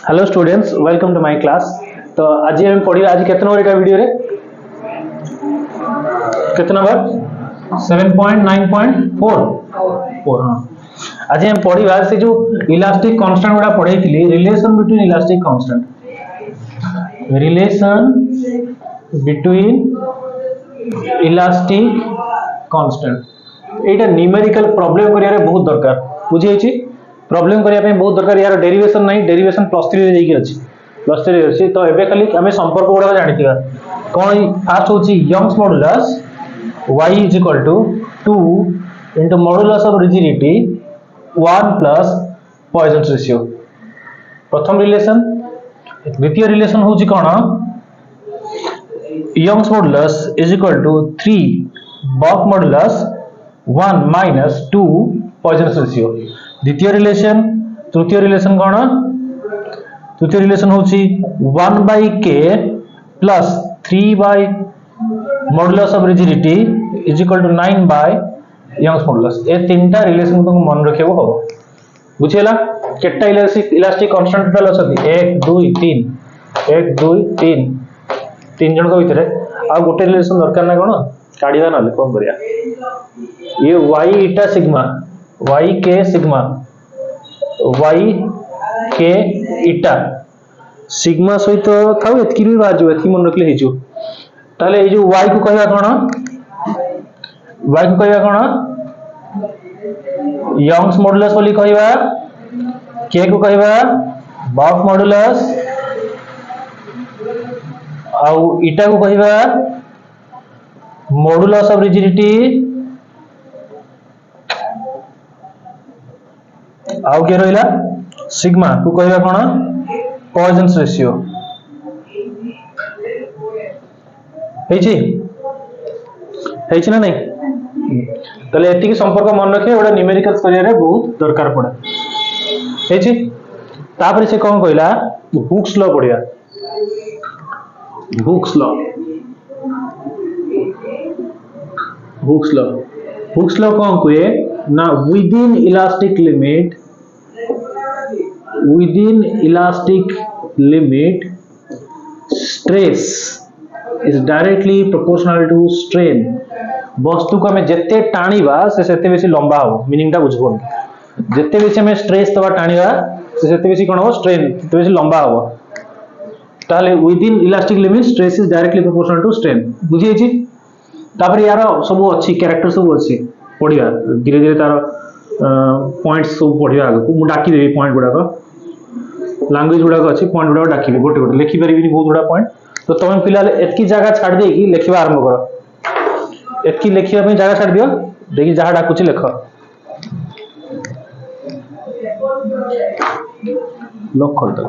Hello students, welcome to my class. तो आज हम पढ़ी आज केतना नंबर का वीडियो रे केतना नंबर 7.9.4 हां। आज हम पढ़ी से जो इलास्टिक कांस्टेंट गुडा पढ़ई थी रिलेशन बिटवीन इलास्टिक कांस्टेंट एटा न्यूमेरिकल प्रॉब्लम करिया रे बहुत दरकार बुझी छी। प्रॉब्लम करिया पे बहुत दरकार यार डेरिवेशन नहीं डेरिवेशन +3 रे जाई अछि +3 रे अछि। तो एबे खाली हमें संपर्क गुडा जानिथिबा कोन फास्ट होची Young's modulus y is equal to 2 into modulus of rigidity 1 plus Poisson's ratio। प्रथम रिलेशन। द्वितीय रिलेशन होची कोन Young's modulus is equal to 3 bulk modulus 1 minus 2 Poisson's ratio। द्वितीय रिलेशन। तृतीय रिलेशन कोन तृतीय रिलेशन होची 1 by k plus 3 by modulus of rigidity is equal to 9 by Young's modulus। ए तीनटा रिलेशन को मन रखियो हो बुझियला केटा इलास्टिक कांस्टेंट टोटल अछि 1 2 3 1 2 3 तीन जन को भितरे आ गोटे रिलेशन दरकार ना कोन काढिबा ना कोन करिया ये y eta sigma y k sigma y k eta sigma सहित थाउ एतकी भी बाजू एतकी मन रखले हेजो ताले ए जो y को कहया कोन यंग्स मॉडुलस बोली कहवा k को कहवा बॉक मॉडुलस आउ eta को कहवा मॉडुलस ऑफ रिजिडिटी आउ के रहिला सिग्मा को कहवा कोन पॉइजन्स रेशियो हेची ना नहीं तले एतिकी संपर्क मन रखे ओडा न्यूमेरिकल्स करिया रे बहुत दरकार पड़े हेची। तापर से कोन कहला हुक्स लॉ पढ़िया हुक्स लॉ कोन कहे ना within elastic limit stress is directly proportional to strain। वस्तु को हमें जत्ते टाणीबा से सेते बेसी लंबा हो मीनिंग टा बुझबो जत्ते बेसी हमें स्ट्रेस तबा टाणीबा से सेते बेसी कोन हो स्ट्रेन सेते बेसी लंबा हो ताले within elastic limit stress is directly proportional to strain बुझी छी। तापर यार सब अच्छी कैरेक्टर सब अच्छी पढ़िया धीरे धीरे तार पॉइंट्स सब पढ़िया आगु मु डाकी देबी पॉइंट गुडा को लैंग्वेज गुडा अच्छी पॉइंट गुडा डाकी गोटे गोटे लिखि परिबिनी बहुत गुडा पॉइंट तो तुम पिला एतकी जगह छाड़ दे कि लिखिबा आरंभ करो एतकी लिखिबा पे जगह छाड़ दियो देखि जहा डाकुची लिख लॉक कर दो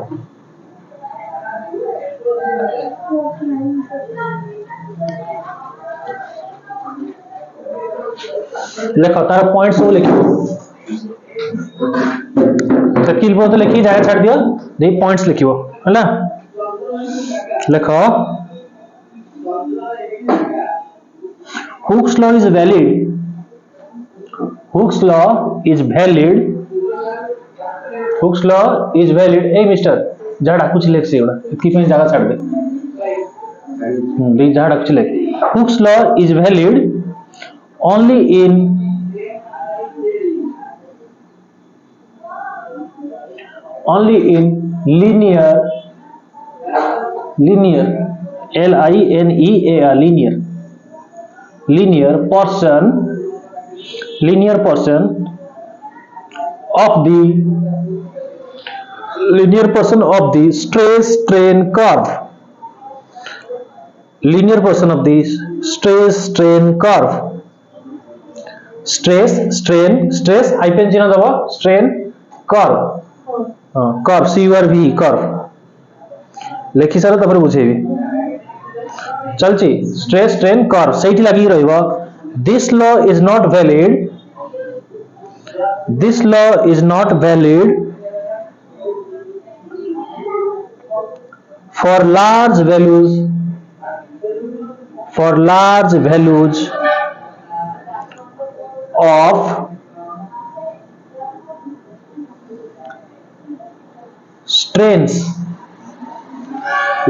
लिख तार पॉइंट सब लिखिबो तकिल बहुत लिखि जगह छाड़ दियो दे पॉइंट्स लिखिबो हला लिख Hooke's law is valid A mister जहां कुछ लिख से एड़ा इतकी पे जगह छाड़ दे दे जहां कुछ लिख Hooke's law is valid only in linear linear portion of the stress strain curve stress hyphen चिन्ह दबो strain curve curve CURV curve लिखि सारा तपर बुझेबी चलची स्ट्रेस स्ट्रेन कर्व सेठी लागि रहइबो this law is not valid for large values of strains,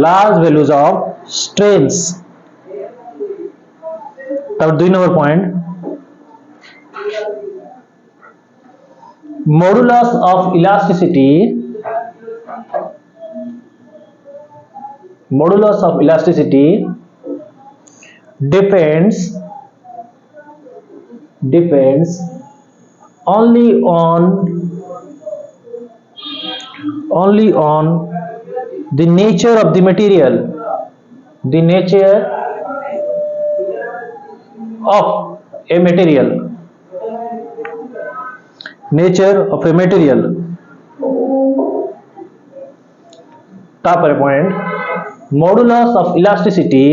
large values of strains. तब 2 number point, modulus of elasticity, modulus of elasticity depends only on the nature of the material, the nature of a material, nature of a material. तापर point, modulus of elasticity,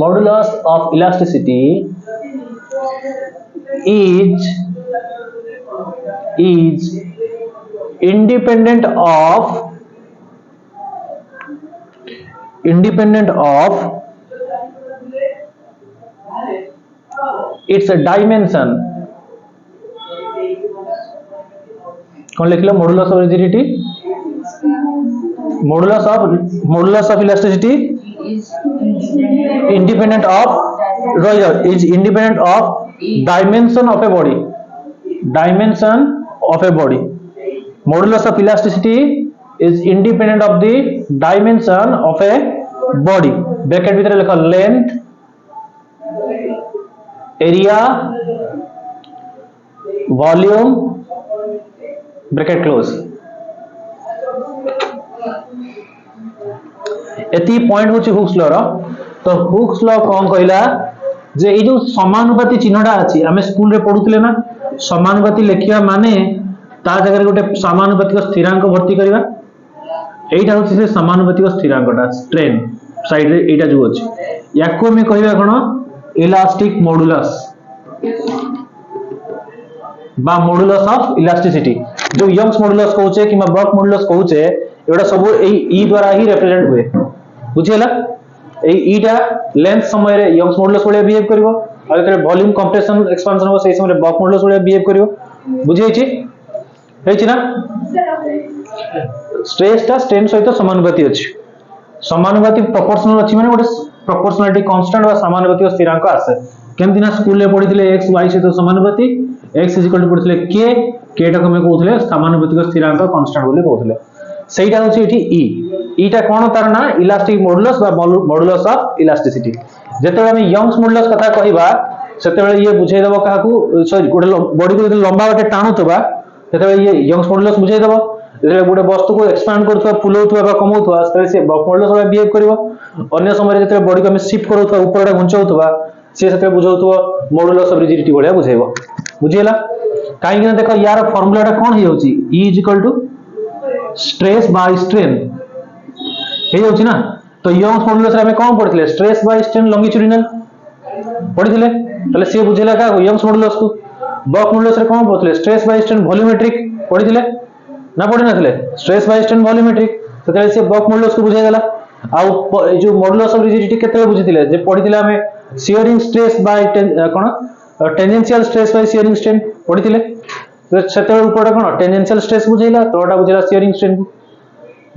modulus of elasticity is independent of its dimension. कौन लिख लो? Modulus of rigidity, modulus of elasticity independent of is independent of dimension of a body, dimension of a body. Modulus of elasticity is independent of the dimension of a body. Bracket भीतर लिखो length, area, volume, bracket close. एति point होची Hooke's law रो. तो Hooke's law कोन कहला जे ए जो समानुपाती चिन्हटा अछि, आमे स्कूल रे पढुतले ना, समानुपाती लेखिया माने ता जगह गोटे समानुपातिक स्थिरांक भर्ती करबा. एइटा होची से समानुपातिक स्थिरांकटा स्ट्रेन साइड रे एइटा जो अछि, याको मे कहबा कोन इलास्टिक मॉडुलस बा मॉडुलस ऑफ इलास्टिसिटी. जो यंग्स मॉडुलस कहउचे कि बर्क मॉडुलस कहउचे, एटा सब ए ई द्वारा ही रिप्रेजेंट हुए. बुझियला? ए ईटा लेंथ समय रे यंग्स मॉडुलस वाला बिहेव करबो, आ जेते वॉल्यूम कंप्रेशन एक्सपेंशन हो सेही समय रे बर्क मॉडुलस वाला बिहेव करबो. बुझियछि? हेछि ना? स्ट्रेस ता स्ट्रेन सहित समानुपाती अछि. समानुपाती प्रोपोर्शनल अछि माने गोटे प्रोपोर्शनलिटी कांस्टेंट बा समानुपाती स्थिरांक आसे. केमति ना स्कूल रे पढिथिले x y सहित समानुपाती, x पढिथिले k टा कमे कहउथिले समानुपातिक स्थिरांक कांस्टेंट बोली कहउथिले. सेइटा होछि एठी e. ईटा कोन तार ना इलास्टिक मॉडुलस बा मॉडुलस ऑफ इलास्टिसिटी. जेते हम यंग्स मॉडुलस कथा कहिबा सेते बेले ये बुझाइ देबो काहाकू, सॉरी गोटे बॉडी को लंबा बाटे टाणुतबा सेते बेले ये यंग्स मॉडुलस बुझाइ देबो. जे गोटे वस्तु को एक्सपांड करथवा, फुलौथवा बा कमौथवा सेते से बर्क मॉडुलस वाला बिहेव करबो. अन्य समय जेते बॉडी को हम शिफ्ट करथवा, ऊपरटा घुंचौथवा से सेते बुझौथवा मॉडुलस ऑफ रिजिडिटी बढिया बुझाइबो. बुझियला? काहे कि देखो यार फार्मूलाटा कोन हे होची, E स्ट्रेस बाय स्ट्रेन हे होची ना. तो यंग्स मॉडुलस रे हम कोन पढिथिले? स्ट्रेस बाय स्ट्रेन लॉन्गिट्यूडिनल पढिथिले. तले से बुझेला का यंग्स मॉडुलस को. बर्क मॉडुलस रे कोन पढिथिले? स्ट्रेस बाय स्ट्रेन वॉल्यूमेट्रिक पढिथिले ना, पढि नथिले? स्ट्रेस बाय स्ट्रेन वॉल्यूमेट्रिक तले से बर्क मॉडुलस को बुझाइ देला. आ जो मॉडुलस ऑफ रिजिडिटी केते बुझिथिले? जे पढिथिले हम शियरिंग स्ट्रेस बाय कोन tangential stress by shearing strain पढिथिले. तो सेते ऊपर कोन टेंजेंशियल स्ट्रेस बुझैला, तोटा बुझैला शियरिंग स्ट्रेन को.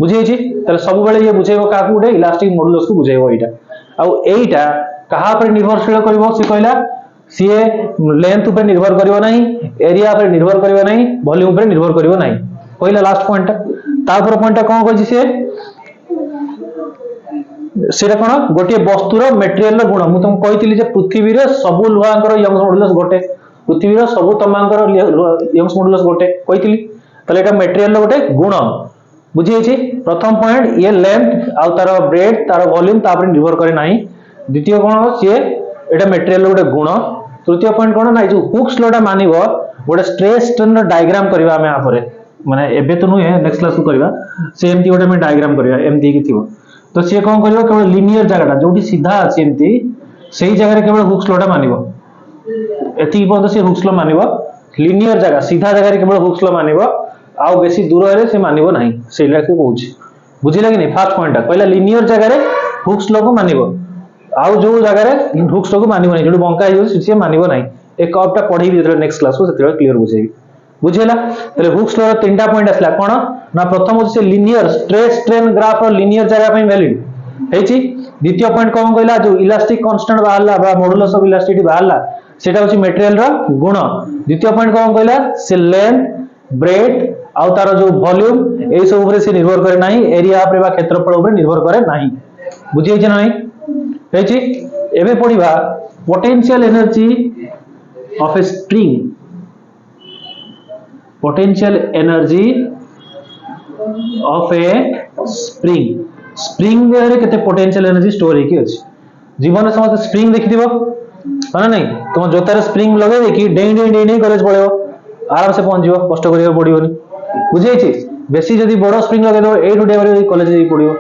बुझैछि? तले सब बेले ये बुझैबो काकू उडे इलास्टिक मॉडुलस को बुझैबो. एइटा आ एइटा कहा पर निर्भरशील करबो? से कहला सीए लेंथ ऊपर निर्भर करिवो नाही, एरिया पर निर्भर करिवो नाही, वॉल्यूम पर निर्भर करिवो नाही. कहला लास्ट पॉइंट. तापर पॉइंट कोन कहछि से सेटा कोन गोटे वस्तुर मटेरियल रो गुण. मु तुम कहितली जे पृथ्वी रे सब लोहांकर यंग्स मॉडुलस गोटे, पृथ्वी रो सब तमांकर यंग्स मॉडुलस गोटे कहितली. तले एटा मटेरियल रो गोटे गुण. बुझियछि? प्रथम पॉइंट ये लेंथ आ तार ब्रेथ तार वॉल्यूम तापर निर्भर करे नाही. द्वितीय कोन से एटा मटेरियल रो गोटे गुण. तृतीय पॉइंट कोन ना, जो हुक्स लॉटा मानिबो गोटे स्ट्रेस स्ट्रेन रो डायग्राम करबा हम यहाँ पर, माने एबे तो नुहे नेक्स्ट क्लास को करबा. से एमती गोटे हम डायग्राम करबा एमती कि थिबो. तो सी कौन करियो केवल लिनियर जगहटा जोटी सीधा अछि एमती सेही जगह रे केवल हुक्स लॉटा मानिबो. एति पद से हुक्स लॉ मानिबो. लिनियर जगह सीधा जगह रे केवल हुक्स लॉ मानिबो, आ बेसी दूर रे से मानिबो नाही. सेला के कहूछि. बुझिला कि नहीं? फर्स्ट पॉइंट कहला लिनियर जगह रे हुक्स लॉ को मानिबो, आ जो जगह रे हुक्स लॉ को मानिबो नाही, जोटी बंका हियो से मानिबो नाही. एक कपटा पढेबी नेक्स्ट क्लास को सेते क्लियर बुझेबी. बुझेला तले हुक्स लॉ रो तीनटा पॉइंट आसला कोन ना प्रथम हो से लिनियर स्ट्रेस स्ट्रेन ग्राफ रो लिनियर जगह पे वैलिड हेची द्वितीय पॉइंट कोन कहला जो इलास्टिक कांस्टेंट बाहरला बा मॉडुलस ऑफ इलास्टिसिटी बाहरला सेटा होची मटेरियल रो गुण द्वितीय पॉइंट कोन कहला से लेंथ ब्रेथ आउ तार जो वॉल्यूम ए सब ऊपर से निर्भर करे नाही एरिया पे बा क्षेत्रफल ऊपर निर्भर करे नाही बुझी छै नाही हेची एबे पढिबा potential energy of a spring potential energy of a spring spring रे केते potential energy स्टोर हेकी अछि जीवन में समस्त स्प्रिंग देखि दिबो माने नहीं तुम जोतारे स्प्रिंग लगे देखि डेई डेई डेई डेई कॉलेज पळेबो आराम से पहुंच जिवो कष्ट करियो पड़ियोनी बुझै छी बेसी जदी बडो स्प्रिंग लगे दो 8 डे बारे कॉलेज जे पड़ियो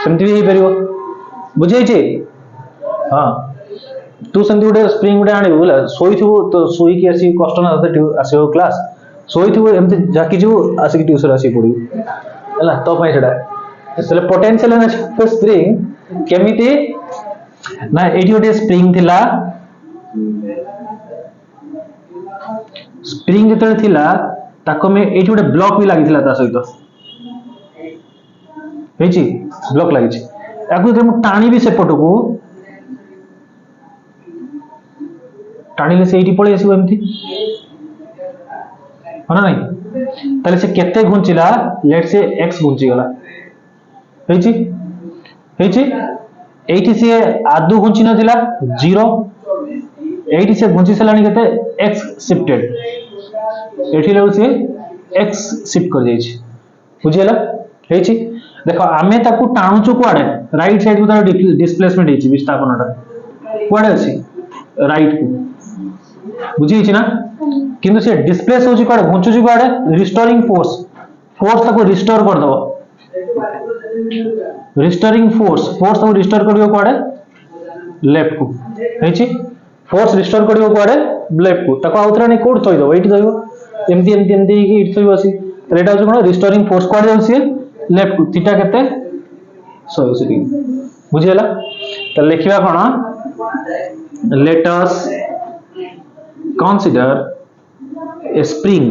सेमति भी परियो बुझै छी हां तू सेमति उडे स्प्रिंग उडे आनिबो बोला सोई थु तो सोई की आसी कष्ट ना आसीबो क्लास सोई थु एमति जाकी जो आसी ट्यूशन आसी पड़ी हला तो पई छडा तले पोटेंशियल एनर्जी ऑफ स्प्रिंग केमिति ना एडी ओडे स्प्रिंग थिला स्प्रिंग जतले थिला ताको में एडी ओडे ब्लॉक भी लागि थिला ता सहित हेची ब्लॉक लागि छी ताको जे टाणी भी सेपटको टाणीले से एडी पळे आसीबो एमति है ना नहीं ताले से केते घुंचिला लेट से x घुंची गला हेची हेची एठी से आदु घुंची नथिला 0 एठी से घुंची सलानी केते x शिफ्टेड एठी लेउ से x शिफ्ट कर जाई छी बुझियला हेची देखो आमे ताकू टाणुचु कोआडे राइट साइड को तार डिस्प्लेसमेंट हेची विस्थापनटा कोआडे अछि राइट को बुझी छी ना किंतु से डिस्प्लेस होची कोडे घुंचुची कोडे रिस्टोरिंग फोर्स फोर्स ताको रिस्टोर कर दबो रिस्टोरिंग फोर्स फोर्स ताको रिस्टोर करियो कोडे लेफ्ट को हेची फोर्स रिस्टोर करियो कोडे लेफ्ट को ताको आउतरा नै कोड थई दबो एठी थईबो एमती एमती एमती की इट थईबो आसी रेटा होची कोन रिस्टोरिंग फोर्स कोड जाउसी लेफ्ट को थीटा केते 180 डिग्री बुझियला त लिखिबा कोन let us consider a spring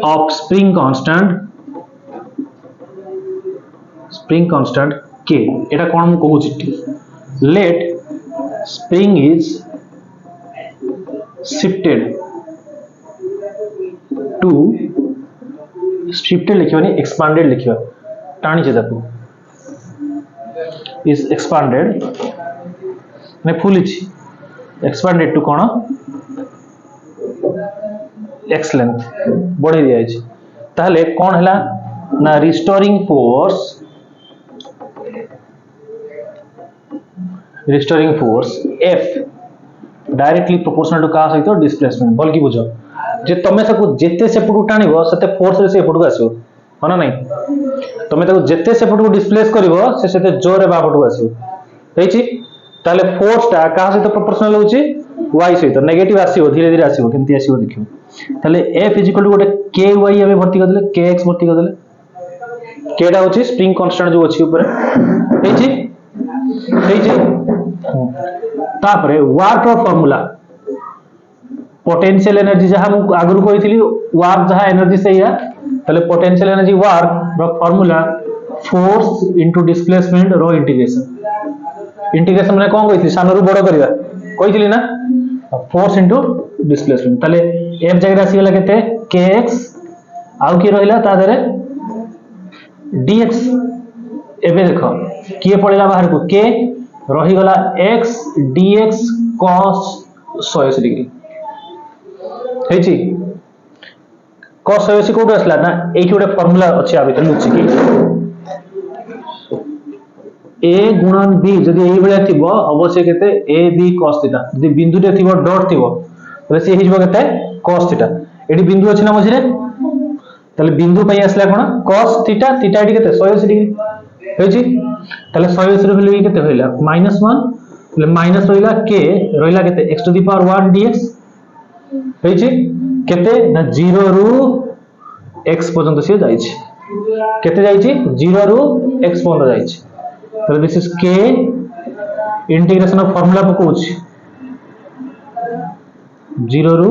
of spring constant k eta kon mu कहू छी let spring is shifted to shifted लिखियोनी expanded लिखियो टाणी छै ताकू is expanded ने फुल छी expanded to कोन x length बढ़ी दिया छै ताले कोन हला ना restoring force f directly proportional to का सहित डिस्प्लेसमेंट बोल की बुझो जे तमे सबको जेते सेपटू टाणीबो सते फोर्स रे सेपटू आसीबो हना नहीं तमे ताको जेते सेपटू डिस्प्लेस करबो से सेते जोर रे बापटू आसीबो हेची ताले फोर्स ता का सहित प्रोपोर्शनल होची y सहित नेगेटिव आसीबो धीरे धीरे आसीबो केमती आसीबो देखियो ताले f = गोटे ky हमें भर्ती कर देले kx भर्ती कर देले k टा होची स्प्रिंग कांस्टेंट जो अछि ऊपर हेची तापरे वर्क रो फार्मूला पोटेंशियल एनर्जी जहां हम आगु कहितली वर्क जहां एनर्जी से या ताले पोटेंशियल एनर्जी वर्क रो फार्मूला फोर्स इनटू डिस्प्लेसमेंट रो इंटीग्रेशन माने कोन कहितली सानरू बड़ करबा कहितली ना फोर्स इनटू डिस्प्लेसमेंट ताले f जगह राशि गेला केते kx आउ की रहिला ता देरे dx एबे देखो किए पड़ेगा बाहर को k रही गला x dx cos 180 डिग्री हेची cos 180 कोड असला ना एठी गोटे फार्मूला अछि आ भीतर लुचि की a गुणन b जदी एही बेले थिबो अवश्य केते a b cos थीटा जदी बिंदु रे थिबो डॉट थिबो तले से हिजबो केते cos थीटा एडी बिंदु अछि ना मझिरे तले बिंदु पई आसला कोन cos थीटा थीटा एडी केते 180 डिग्री हेची तले 180 रे वैल्यू केते होइला -1 तले माइनस होइला k रहिला केते x to the power 1 dx हेची केते ना 0 रु x पर्यंत से जाई छी केते जाई छी 0 रु x पर्यंत जाई छी तले this is k integration of formula पकोछ 0 रु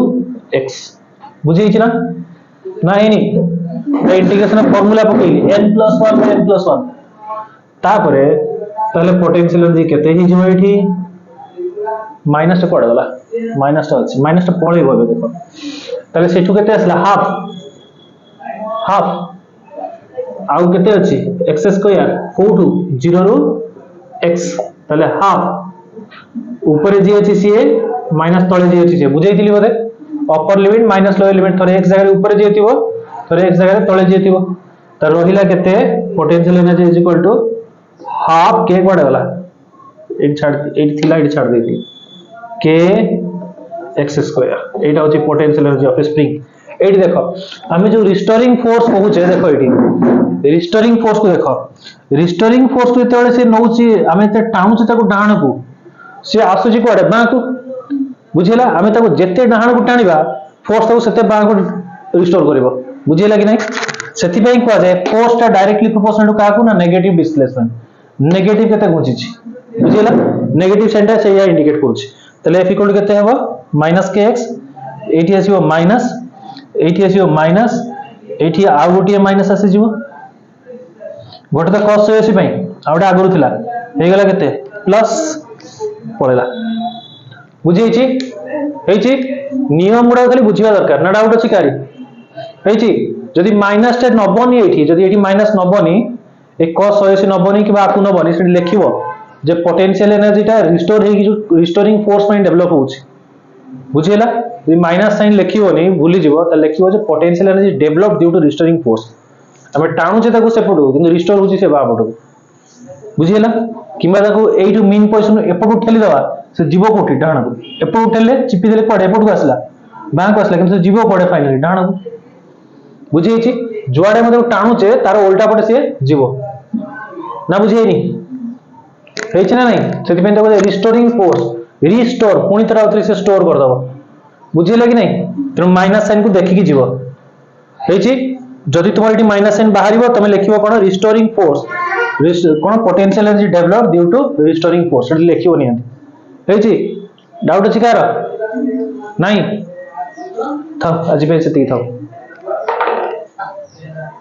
x बुझे ना ना एनी इंटीग्रेशन फॉर्मूला पकेली n + 1 n + 1 तापरे ताले पोटेंशियल एनर्जी केते ही जो एठी माइनस टा कोड गला माइनस टा अछि माइनस टा पळे होबे देखो ताले सेठू केते असला हाफ आउ केते अछि x स्क्वायर कोठू 0 रु x ताले हाफ ऊपर जे अछि से माइनस तळे जे अछि से बुझैतिली बोले upper limit minus lower limit थरे x जगह ऊपर जे थिबो थरे x जगह तळे जे थिबो त रहिला केते potential energy is equal to half के कोड गला एट थिला एट छाड़ देती के एक्स स्क्वायर एटा होची पोटेंशियल एनर्जी ऑफ स्प्रिंग एटी देखो हमें जो रिस्टोरिंग फोर्स कहूचे देखो एटी रिस्टोरिंग फोर्स को देखो रिस्टोरिंग फोर्स को जेतेबेले से नउची हमें ते टाणुचे ताको डाहण को से आसुची कोडे बा को बुझिला हमें ताको जेते डाहण को टाणीबा फोर्स ताको सेते बा को रिस्टोर करबो बुझिला कि नै सेति पई को जाय फोर्स ता डायरेक्टली प्रोपोर्शनल टू काकू ना नेगेटिव डिस्प्लेसमेंट नेगेटिव केते गुंचिछि बुझिला नेगेटिव सेंटर से या इंडिकेट करछि तले f इक्वल केते हबो -kx एठी आसीबो माइनस एठी आसीबो माइनस एठी आ गोटिए माइनस आसी जिवो गोटे त cos 180 पई आउडा आगरु थिला हे गेला केते प्लस पळेला बुझिछि हेछि नियम गुडा खाली बुझिबा दरकार ना डाउट अछि कारी हेछि जदि माइनस टे नबनी एठी जदि एठी माइनस नबनी ए cos 180 नबनी कि आकु नबनी से लिखिबो जे पोटेंशियल एनर्जी टा रिस्टोर हे जो रिस्टोरिंग फोर्स में डेवलप होछि बुझिला यदि माइनस साइन लिखिबो नै भूली जिवो त लिखिबो जे potential energy develop due to restoring force हमें टाणु जे ताको सेपटो किंतु रिस्टोर होछि से बापटो बुझिला किबा ताको एइटु मीन पोजीशन एपटो ठेली दवा से जीवो कोठी डाण को एपटो ठेले चिपी देले पड़े एपटो आसला बां को आसला किंतु जीवो पड़े फाइनली डाण को बुझिछि जुआडे मते टाणुचे तार उल्टा पटे से जीवो ना बुझिएनी हेछि ना नै सेति पे देखो रिस्टोरिंग फोर्स रिस्टोर पुनी तरह उतरी से स्टोर कर दबो बुझिला कि नै त माइनस साइन को देखि कि जीवो हेछि जदि तुम एटी माइनस साइन बाहरिबो तमे लिखिबो कोन रिस्टोरिंग फोर्स कोन potential energy develop due to restoring force एटी लिखिबो नि हेछि डाउट अछि कार नै था आज पे से ती था